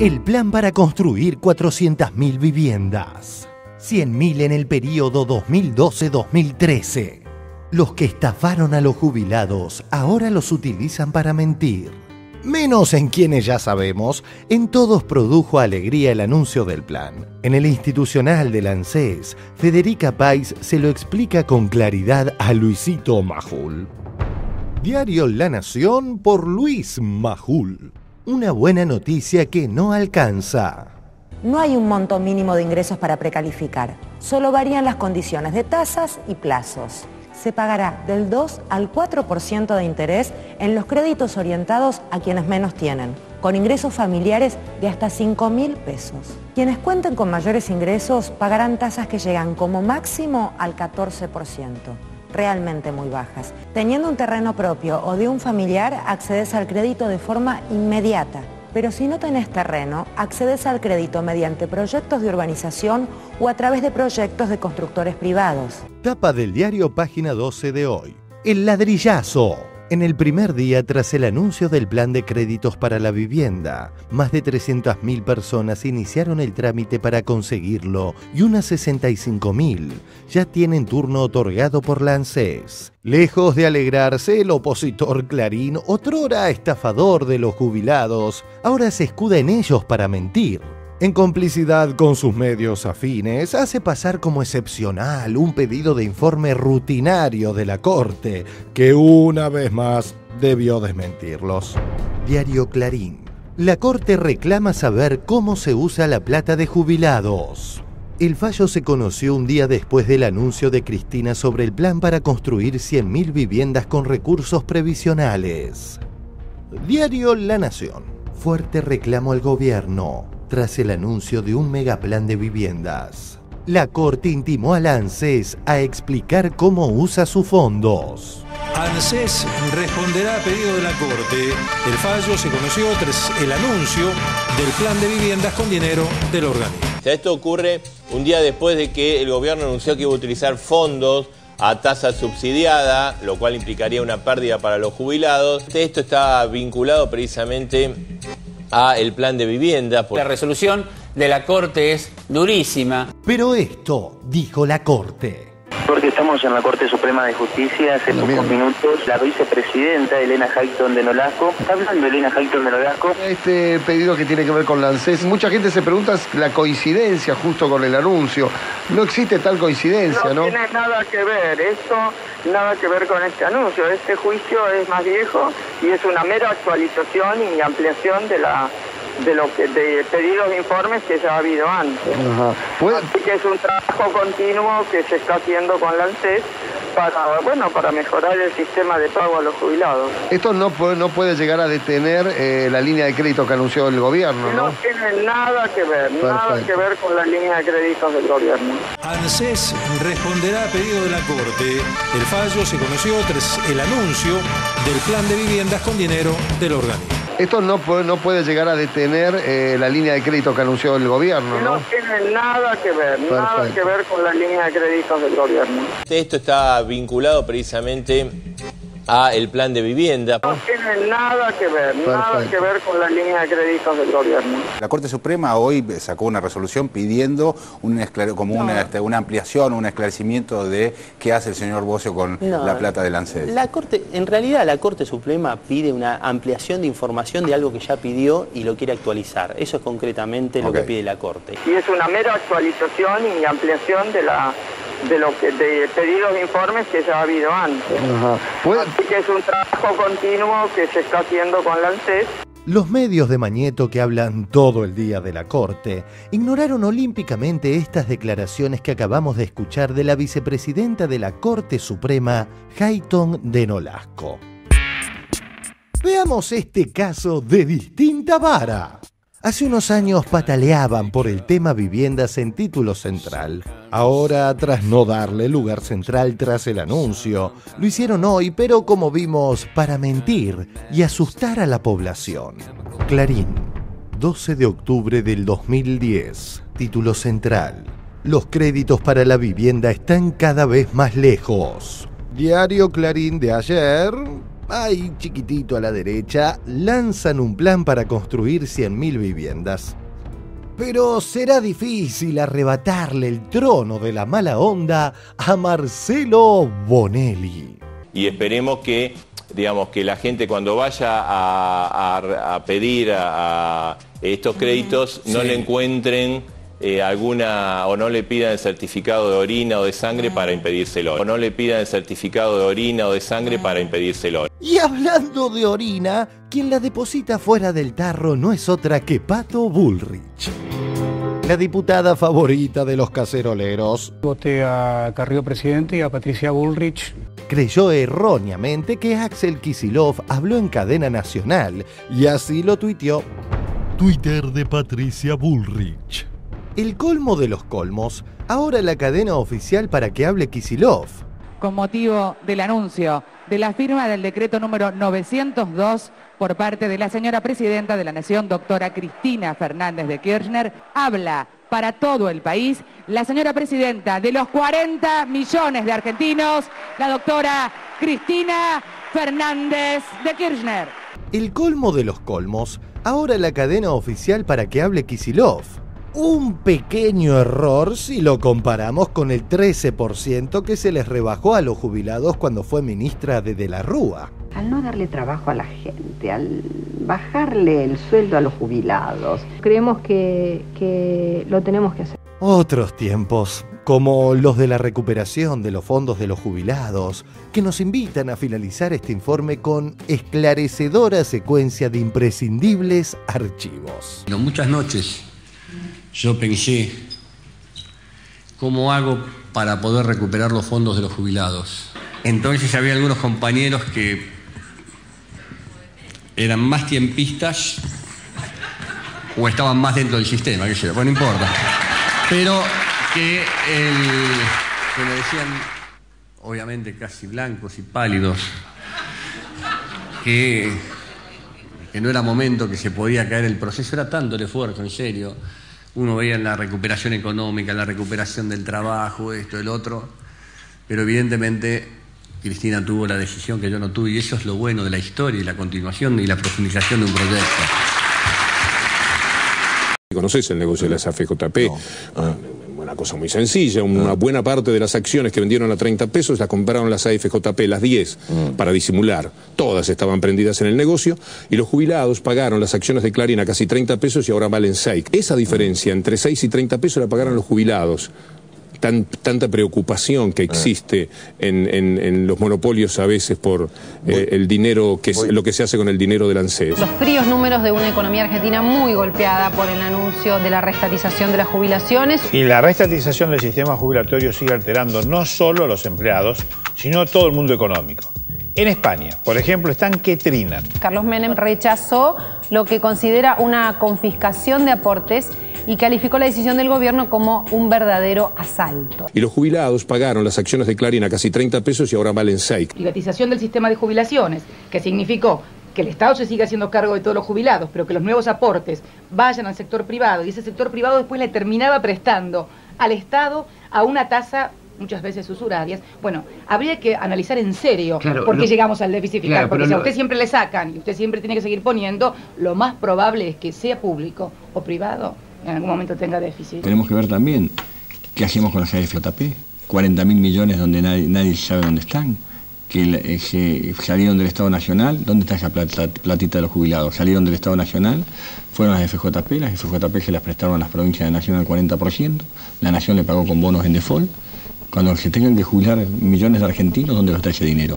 El plan para construir 400.000 viviendas. 100.000 en el periodo 2012-2013. Los que estafaron a los jubilados ahora los utilizan para mentir. Menos en quienes ya sabemos, en todos produjo alegría el anuncio del plan. En el institucional del ANSES, Federica País se lo explica con claridad a Luisito Majul. Diario La Nación por Luis Majul. Una buena noticia que no alcanza. No hay un monto mínimo de ingresos para precalificar. Solo varían las condiciones de tasas y plazos. Se pagará del 2 al 4% de interés en los créditos orientados a quienes menos tienen, con ingresos familiares de hasta 5.000 pesos. Quienes cuenten con mayores ingresos pagarán tasas que llegan como máximo al 14%, realmente muy bajas. Teniendo un terreno propio o de un familiar, accedes al crédito de forma inmediata. Pero si no tenés terreno, accedes al crédito mediante proyectos de urbanización o a través de proyectos de constructores privados. Tapa del diario Página 12 de hoy. El ladrillazo. En el primer día tras el anuncio del plan de créditos para la vivienda, más de 300.000 personas iniciaron el trámite para conseguirlo y unas 65.000 ya tienen turno otorgado por la ANSES. Lejos de alegrarse, el opositor Clarín, otrora estafador de los jubilados, ahora se escuda en ellos para mentir. En complicidad con sus medios afines, hace pasar como excepcional un pedido de informe rutinario de la Corte, que una vez más debió desmentirlos. Diario Clarín. La Corte reclama saber cómo se usa la plata de jubilados. El fallo se conoció un día después del anuncio de Cristina sobre el plan para construir 100.000 viviendas con recursos previsionales. Diario La Nación. Fuerte reclamo al gobierno tras el anuncio de un megaplan de viviendas. La Corte intimó a la ANSES a explicar cómo usa sus fondos. ANSES responderá a pedido de la Corte. El fallo se conoció tras el anuncio del plan de viviendas con dinero del organismo. Esto ocurre un día después de que el gobierno anunció que iba a utilizar fondos a tasa subsidiada, lo cual implicaría una pérdida para los jubilados. Esto está vinculado precisamente a el plan de vivienda. La resolución de la Corte es durísima. Pero esto dijo la Corte. Porque estamos en la Corte Suprema de Justicia hace pocos minutos. La vicepresidenta Elena Hayton de Nolasco. ¿Está hablando Elena Hayton de Nolasco? Este pedido que tiene que ver con la ANSES, mucha gente se pregunta la coincidencia justo con el anuncio. No existe tal coincidencia, ¿no? No tiene nada que ver, esto nada que ver con este anuncio. Este juicio es más viejo y es una mera actualización y ampliación de pedidos de informes que ya ha habido antes. Ajá. Así que es un trabajo continuo que se está haciendo con la ANSES para mejorar el sistema de pago a los jubilados. Esto no puede llegar a detener la línea de crédito que anunció el gobierno, ¿no? No tiene nada que ver, nada que ver con la línea de créditos del gobierno. ANSES responderá a pedido de la Corte. El fallo se conoció tras el anuncio del plan de viviendas con dinero del organismo. Esto no puede llegar a detener la línea de crédito que anunció el gobierno, ¿no? No tiene nada que ver, nada que ver con la línea de créditos del gobierno. Esto está vinculado precisamente a el plan de vivienda. No tiene nada que ver, nada que ver con la línea de créditos del gobierno. La Corte Suprema hoy sacó una resolución pidiendo una ampliación, un esclarecimiento de qué hace el señor Bocio con la plata del ANSES. En realidad la Corte Suprema pide una ampliación de información de algo que ya pidió y lo quiere actualizar. Eso es concretamente lo que pide la Corte. Y es una mera actualización y ampliación de pedidos de informes que ya ha habido antes. Ajá. Así que es un trabajo continuo que se está haciendo con la ANSES. Los medios de Mañeto que hablan todo el día de la Corte ignoraron olímpicamente estas declaraciones que acabamos de escuchar de la vicepresidenta de la Corte Suprema, Hayton de Nolasco. Veamos este caso de distinta vara. Hace unos años pataleaban por el tema viviendas en Título Central. Ahora, tras no darle lugar central tras el anuncio, lo hicieron hoy, pero como vimos, para mentir y asustar a la población. Clarín, 12 de octubre del 2010, Título Central. Los créditos para la vivienda están cada vez más lejos. Diario Clarín de ayer, ahí chiquitito a la derecha, lanzan un plan para construir 100.000 viviendas. Pero será difícil arrebatarle el trono de la mala onda a Marcelo Bonelli. Y esperemos que, digamos, que la gente cuando vaya a pedir a estos créditos no le encuentren alguna, o no le pidan el certificado de orina o de sangre para impedírselo. O no le pidan el certificado de orina o de sangre para impedírselo. Y hablando de orina, quien la deposita fuera del tarro no es otra que Pato Bullrich, la diputada favorita de los caceroleros. Voté a Carrió presidente y a Patricia Bullrich. Creyó erróneamente que Axel Kicillof habló en cadena nacional y así lo tuiteó. Twitter de Patricia Bullrich. El colmo de los colmos, ahora la cadena oficial para que hable Kicillof. Con motivo del anuncio de la firma del decreto número 902 por parte de la señora presidenta de la Nación, doctora Cristina Fernández de Kirchner, habla para todo el país la señora presidenta de los 40 millones de argentinos, la doctora Cristina Fernández de Kirchner. El colmo de los colmos, ahora la cadena oficial para que hable Kicillof. Un pequeño error si lo comparamos con el 13% que se les rebajó a los jubilados cuando fue ministra de la Rúa. Al no darle trabajo a la gente, al bajarle el sueldo a los jubilados, creemos que lo tenemos que hacer. Otros tiempos, como los de la recuperación de los fondos de los jubilados, que nos invitan a finalizar este informe con esclarecedora secuencia de imprescindibles archivos. Muchas noches yo pensé, ¿cómo hago para poder recuperar los fondos de los jubilados? Entonces había algunos compañeros que eran más tiempistas o estaban más dentro del sistema, qué sé yo, bueno, no importa. Pero que me decían, obviamente casi blancos y pálidos, que no era momento, que se podía caer el proceso, era tanto el esfuerzo, en serio. Uno veía la recuperación económica, la recuperación del trabajo, esto, el otro, pero evidentemente Cristina tuvo la decisión que yo no tuve, y eso es lo bueno de la historia y la continuación y la profundización de un proyecto. ¿Conoces el negocio de las AFJP? No. Una cosa muy sencilla, una buena parte de las acciones que vendieron a 30 pesos las compraron las AFJP, las 10, para disimular. Todas estaban prendidas en el negocio y los jubilados pagaron las acciones de Clarín a casi 30 pesos y ahora valen 6. Esa diferencia entre 6 y 30 pesos la pagaron los jubilados. Tanta preocupación que existe en los monopolios a veces por el dinero, lo que se hace con el dinero del ANSES. Los fríos números de una economía argentina muy golpeada por el anuncio de la reestatización de las jubilaciones. Y la reestatización del sistema jubilatorio sigue alterando no solo a los empleados, sino a todo el mundo económico. En España, por ejemplo, están que trinan. Carlos Menem rechazó lo que considera una confiscación de aportes y calificó la decisión del gobierno como un verdadero asalto. Y los jubilados pagaron las acciones de Clarín a casi 30 pesos y ahora valen 6. Privatización del sistema de jubilaciones, que significó que el Estado se siga haciendo cargo de todos los jubilados, pero que los nuevos aportes vayan al sector privado, y ese sector privado después le terminaba prestando al Estado a una tasa muchas veces usurarias. Bueno, habría que analizar en serio por qué llegamos al déficit fiscal, porque si a usted siempre le sacan y usted siempre tiene que seguir poniendo, lo más probable es que sea público o privado en algún momento tenga déficit. Tenemos que ver también qué hacemos con las AFJP, 40.000 millones donde nadie sabe dónde están, que salieron del Estado Nacional. ¿Dónde está esa platita de los jubilados? Salieron del Estado Nacional, fueron las FJP se las prestaron a las provincias de Nación al 40%, la Nación le pagó con bonos en default. Cuando se tengan que jubilar millones de argentinos, ¿dónde va a estar ese dinero?